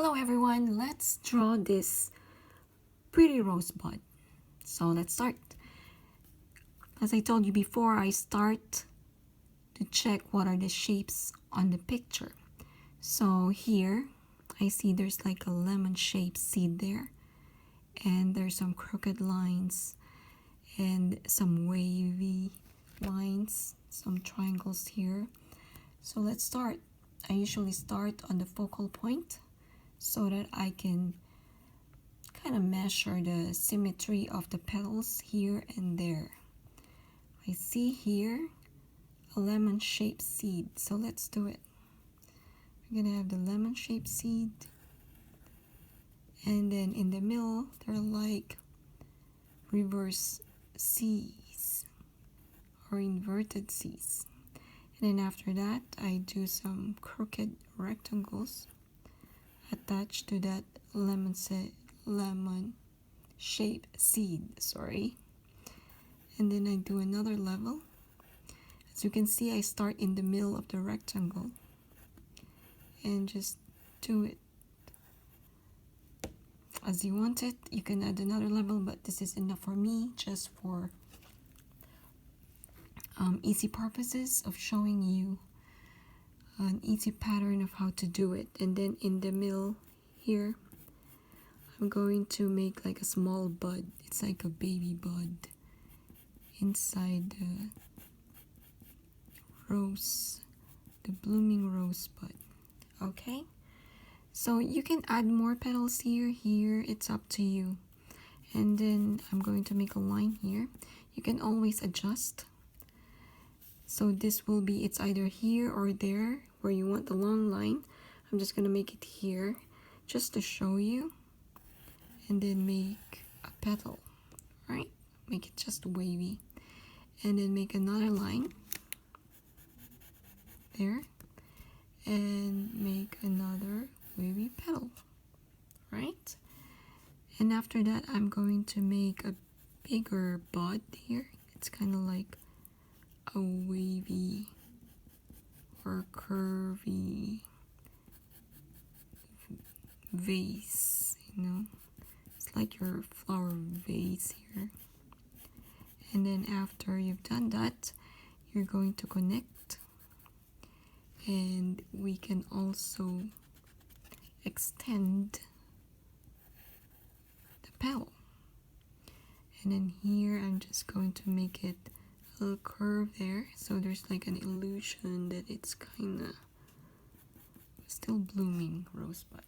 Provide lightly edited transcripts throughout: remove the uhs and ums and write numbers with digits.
Hello everyone, let's draw this pretty rosebud. So let's start. As I told you before, I start to check what are the shapes on the picture. So here, I see there's like a lemon-shaped seed there. And there's some crooked lines and some wavy lines, some triangles here. So let's start. I usually start on the focal point so that I can kind of measure the symmetry of the petals here and there. I see here a lemon-shaped seed, so let's do it. We're gonna have the lemon-shaped seed, and then in the middle they're like reverse C's or inverted C's. And then after that I do some crooked rectangles attached to that lemon shaped seed, and then I do another level. As you can see, I start in the middle of the rectangle and just do it as you want it. You can add another level, but this is enough for me, just for easy purposes of showing you an easy pattern of how to do it. And then in the middle here, I'm going to make like a small bud. It's like a baby bud inside the rose, the blooming rosebud. Okay, so you can add more petals here. It's up to you. And then I'm going to make a line here. You can always adjust. So this will be, it's either here or there where you want the long line. I'm just gonna make it here just to show you, and then make a petal, right? Make it just wavy, and then make another line there, and make another wavy petal, right? And after that, I'm going to make a bigger bud here. It's kind of like a wavy or curvy vase, you know? It's like your flower vase here. And then after you've done that, you're going to connect, and we can also extend the petal. And then here I'm just going to make it a little curve there, so there's like an illusion that it's kind of still blooming rosebud.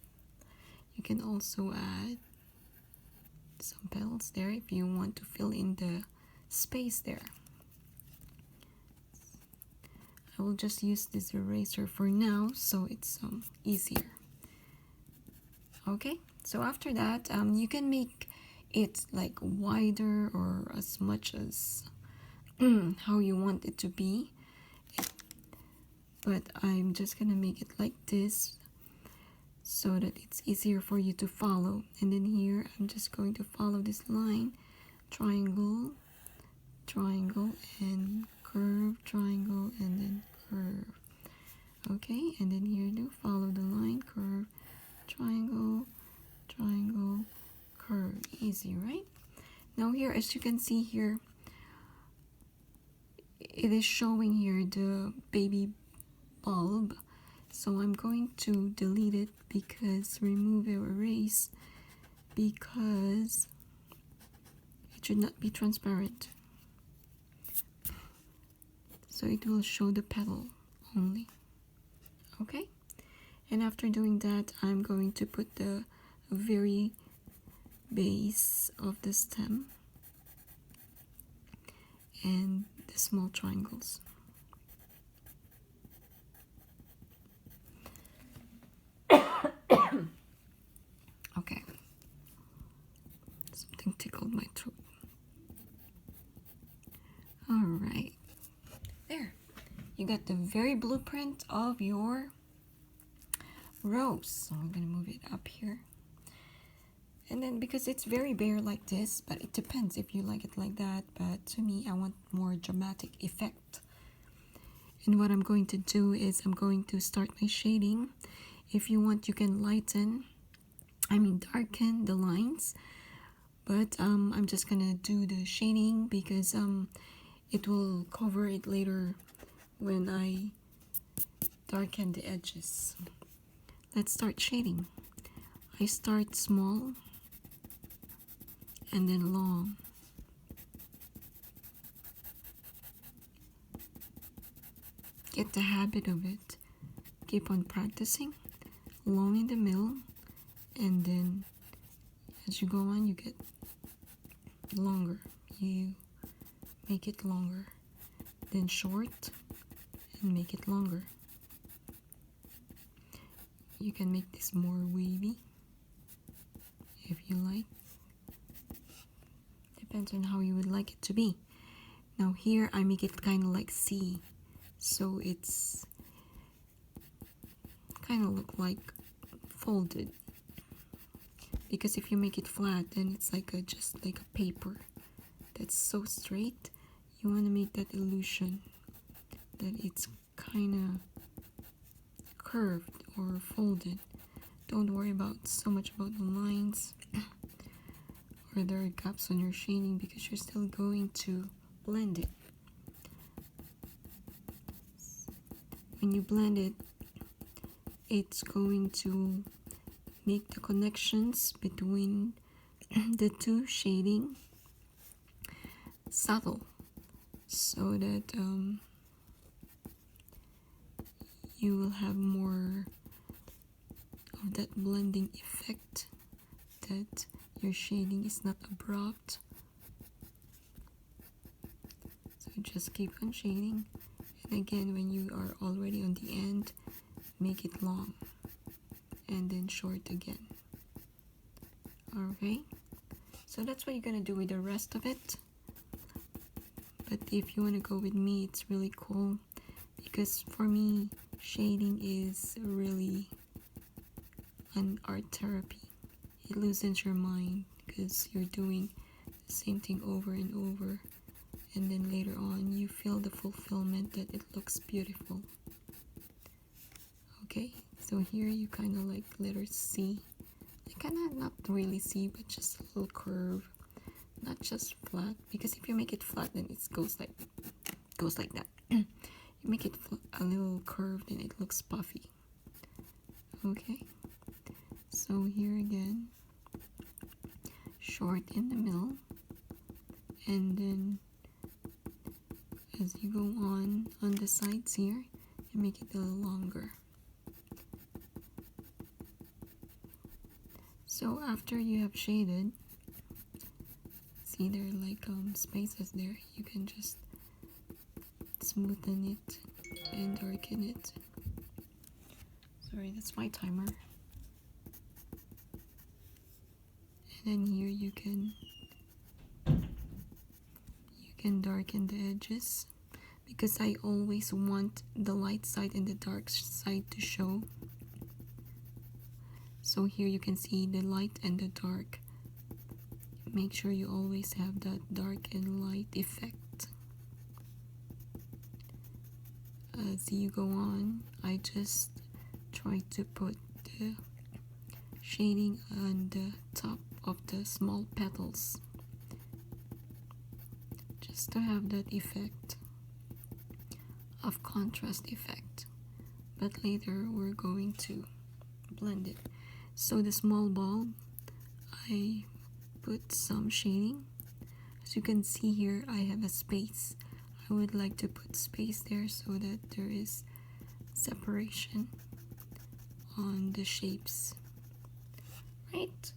You can also add some petals there if you want to fill in the space there. I will just use this eraser for now, so it's easier. Okay, so after that, you can make it like wider or as much as how you want it to be, but I'm just gonna make it like this so that it's easier for you to follow. And then here I'm just going to follow this line, triangle, triangle, and curve, triangle, and then curve. Okay, and then here do follow the line, curve, triangle, triangle, curve. Easy, right? Now here, as you can see here, it is showing here the baby bulb, so I'm going to delete it, because remove or erase, because it should not be transparent, so it will show the petal only. Okay, and after doing that, I'm going to put the very base of the stem and the small triangles. Okay, something tickled my throat. All right, there, you got the very blueprint of your rose. So I'm gonna move it up here. And then, because it's very bare like this, but it depends if you like it like that, but to me, I want more dramatic effect. And what I'm going to do is I'm going to start my shading. If you want, you can lighten darken the lines. But I'm just gonna do the shading because it will cover it later when I darken the edges. Let's start shading. I start small and then long. Get the habit of it. Keep on practicing. Long in the middle, and then as you go on, you get longer. You make it longer. Then short and make it longer. You can make this more wavy if you like. Depends on how you would like it to be. Now here I make it kind of like C, so it's kind of look like folded, because if you make it flat then it's like just like a paper that's so straight. You want to make that illusion that it's kind of curved or folded. Don't worry about so much about the lines or there are gaps on your shading, because you're still going to blend it. When you blend it, it's going to make the connections between the two shading subtle, so that you will have more of that blending effect, that your shading is not abrupt. So just keep on shading, and again when you are already on the end, make it long and then short again. Okay, so that's what you're gonna do with the rest of it. But if you want to go with me, it's really cool, because for me shading is really an art therapy. It loosens your mind because you're doing the same thing over and over, and then later on you feel the fulfillment that it looks beautiful. Okay, so here you kind of like letter C, kind of not really C, but just a little curve, not just flat, because if you make it flat then it goes like that. You make it a little curved and it looks puffy. Okay, so here again, short in the middle, and then as you go on the sides here, you make it a little longer. So after you have shaded, see there are like spaces there, you can just smoothen it and darken it. Sorry, that's my timer. And then here you can darken the edges, because I always want the light side and the dark side to show. So here you can see the light and the dark. Make sure you always have that dark and light effect. As you go on, I just try to put the shading on the top of the small petals, just to have that effect of contrast effect. But later we're going to blend it. So the small bulb, I put some shading. As you can see here, I have a space. I would like to put space there so that there is separation on the shapes, right?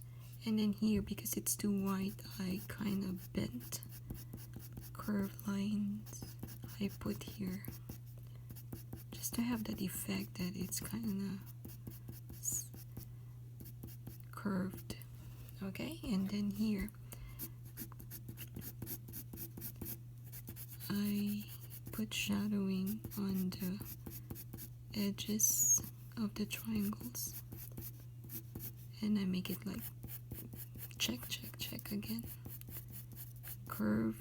And then here, because it's too wide, I kind of bent curved lines I put here, just to have that effect that it's kind of curved. Okay, and then here I put shadowing on the edges of the triangles, and I make it like check again, curve.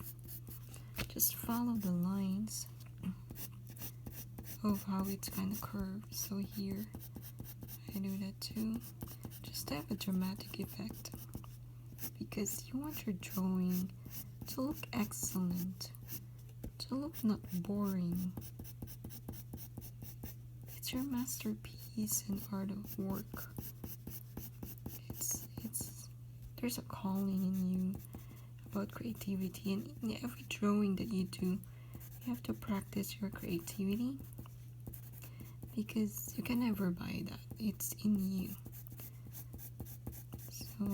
Just follow the lines of how it's kind of curved. So here I do that too, just have a dramatic effect because you want your drawing to look excellent, to look not boring. It's your masterpiece and art of work. It's there's a calling in you about creativity, and in every drawing that you do, you have to practice your creativity because you can never buy that. It's in you. So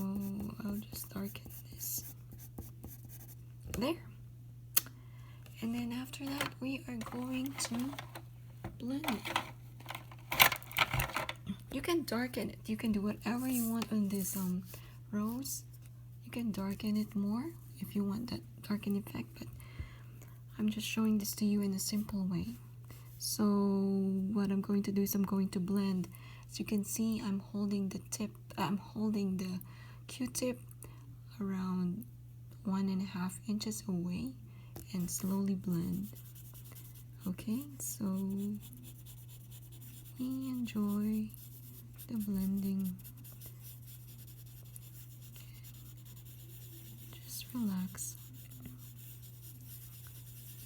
I'll just darken this there, and then after that we are going to blend it. You can darken it, you can do whatever you want on this rose. You can darken it more if you want that darken effect, but I'm just showing this to you in a simple way. So what I'm going to do is I'm going to blend. As you can see, I'm holding the Q-tip around 1.5 inches away and slowly blend. Okay, so we enjoy the blending. Just relax.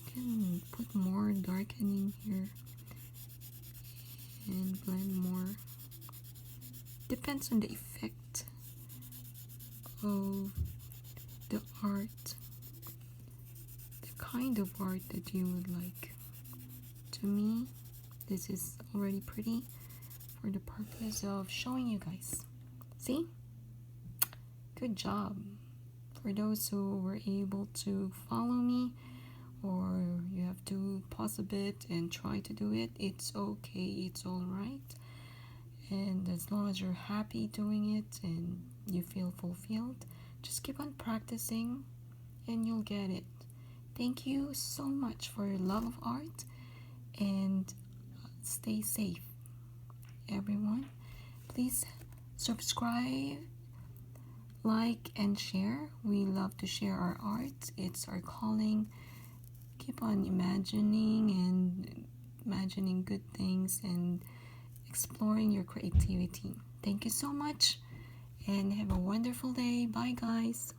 You can put more darkening here and blend more. Depends on the effect of the art, the kind of art that you would like. To me, this is already pretty for the purpose of showing you guys. See? Good job. For those who were able to follow me, or you have to pause a bit and try to do it, it's okay, it's alright. And as long as you're happy doing it and you feel fulfilled, just keep on practicing and you'll get it. Thank you so much for your love of art, and stay safe, everyone. Please subscribe, like, and share. We love to share our art. It's our calling. Keep on imagining good things and exploring your creativity. Thank you so much and have a wonderful day. Bye, guys.